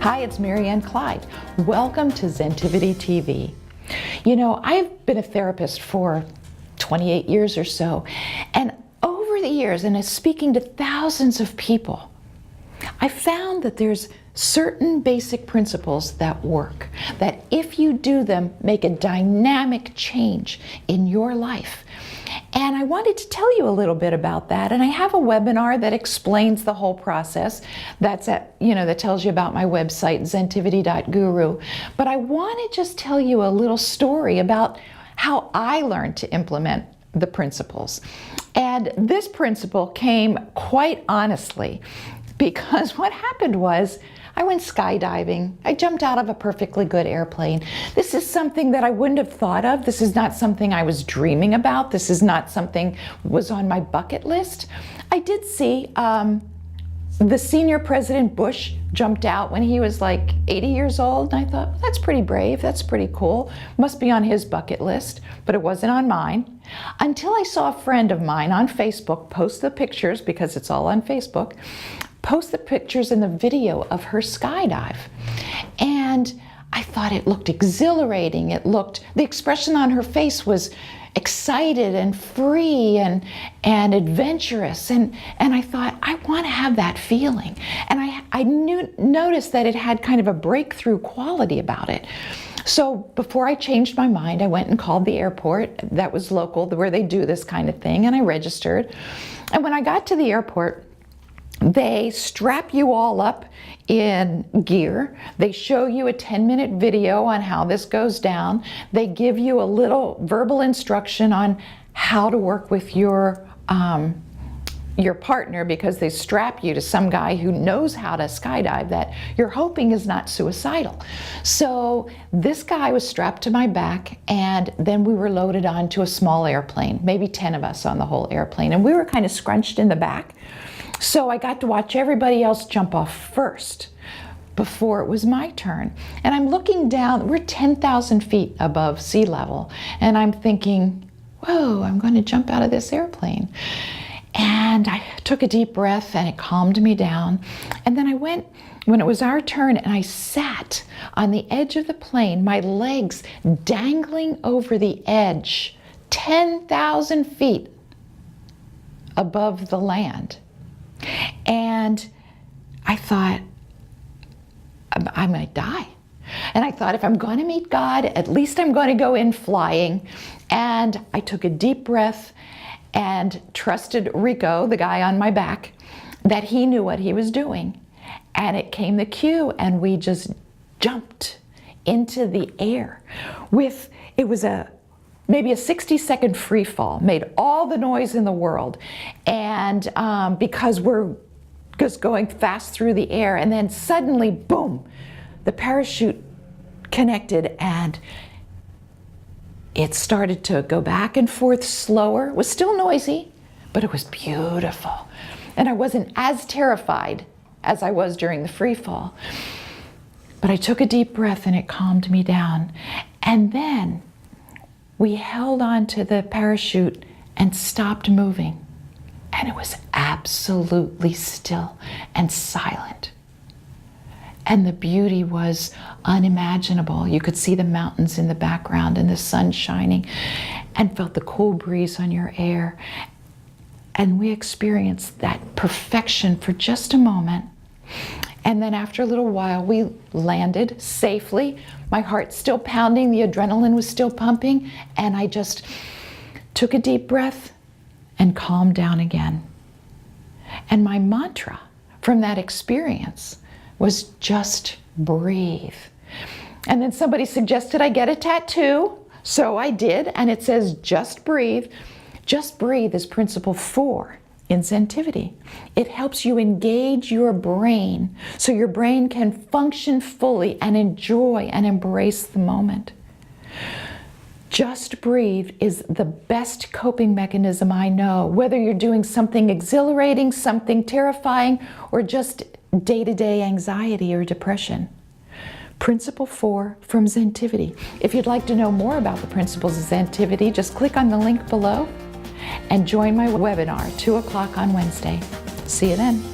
Hi, it's Marianne Clyde. Welcome to Zentivity TV. You know, I've been a therapist for 28 years or so, and over the years, and as speaking to thousands of people, I found that there's certain basic principles that work, that if you do them, make a dynamic change in your life. And I wanted to tell you a little bit about that. And I have a webinar that explains the whole process. That's that tells you about my website, zentivity.guru. But I want to just tell you a little story about how I learned to implement the principles. And this principle came quite honestly because what happened was I went skydiving. I jumped out of a perfectly good airplane. This is something that I wouldn't have thought of. This is not something I was dreaming about. This is not something that was on my bucket list. I did see the senior President Bush jumped out when he was like 80 years old. And I thought, well, that's pretty brave. That's pretty cool. Must be on his bucket list, but it wasn't on mine. Until I saw a friend of mine on Facebook post the pictures, because it's all on Facebook, post the pictures and the video of her skydive. And I thought it looked exhilarating. The expression on her face was excited and free and adventurous. And I thought, I want to have that feeling. And I noticed that it had kind of a breakthrough quality about it. So before I changed my mind, I went and called the airport that was local, where they do this kind of thing, and I registered. And when I got to the airport, they strap you all up in gear. They show you a 10-minute video on how this goes down. They give you a little verbal instruction on how to work with your partner, because they strap you to some guy who knows how to skydive that you're hoping is not suicidal. So this guy was strapped to my back, and then we were loaded onto a small airplane, maybe 10 of us on the whole airplane, and we were kind of scrunched in the back. So I got to watch everybody else jump off first before it was my turn. And I'm looking down, we're 10,000 feet above sea level, and I'm thinking, whoa, I'm going to jump out of this airplane. And I took a deep breath and it calmed me down. And then I went, when it was our turn, and I sat on the edge of the plane, my legs dangling over the edge, 10,000 feet above the land. And I thought, I might die. And I thought, if I'm going to meet God, at least I'm going to go in flying. And I took a deep breath and trusted Rico, the guy on my back, that he knew what he was doing. And it came the cue, and we just jumped into the air it was maybe a 60-second free fall, made all the noise in the world. And because we're just going fast through the air, and then suddenly, boom, the parachute connected, and it started to go back and forth slower. It was still noisy, but it was beautiful. And I wasn't as terrified as I was during the free fall. But I took a deep breath and it calmed me down. And then we held on to the parachute and stopped moving. And it was absolutely still and silent. And the beauty was unimaginable. You could see the mountains in the background and the sun shining, and felt the cool breeze on your hair. And we experienced that perfection for just a moment. And then after a little while, we landed safely. My heart still pounding, the adrenaline was still pumping, and I just took a deep breath and calmed down again. And my mantra from that experience was just breathe. And then somebody suggested I get a tattoo, so I did, and it says just breathe. Just breathe is principle 4 in Zentivity. It helps you engage your brain so your brain can function fully and enjoy and embrace the moment. Just breathe is the best coping mechanism I know, whether you're doing something exhilarating, something terrifying, or just day-to-day anxiety or depression. Principle 4 from Zentivity. If you'd like to know more about the principles of Zentivity, just click on the link below and join my webinar, 2 o'clock on Wednesday. See you then.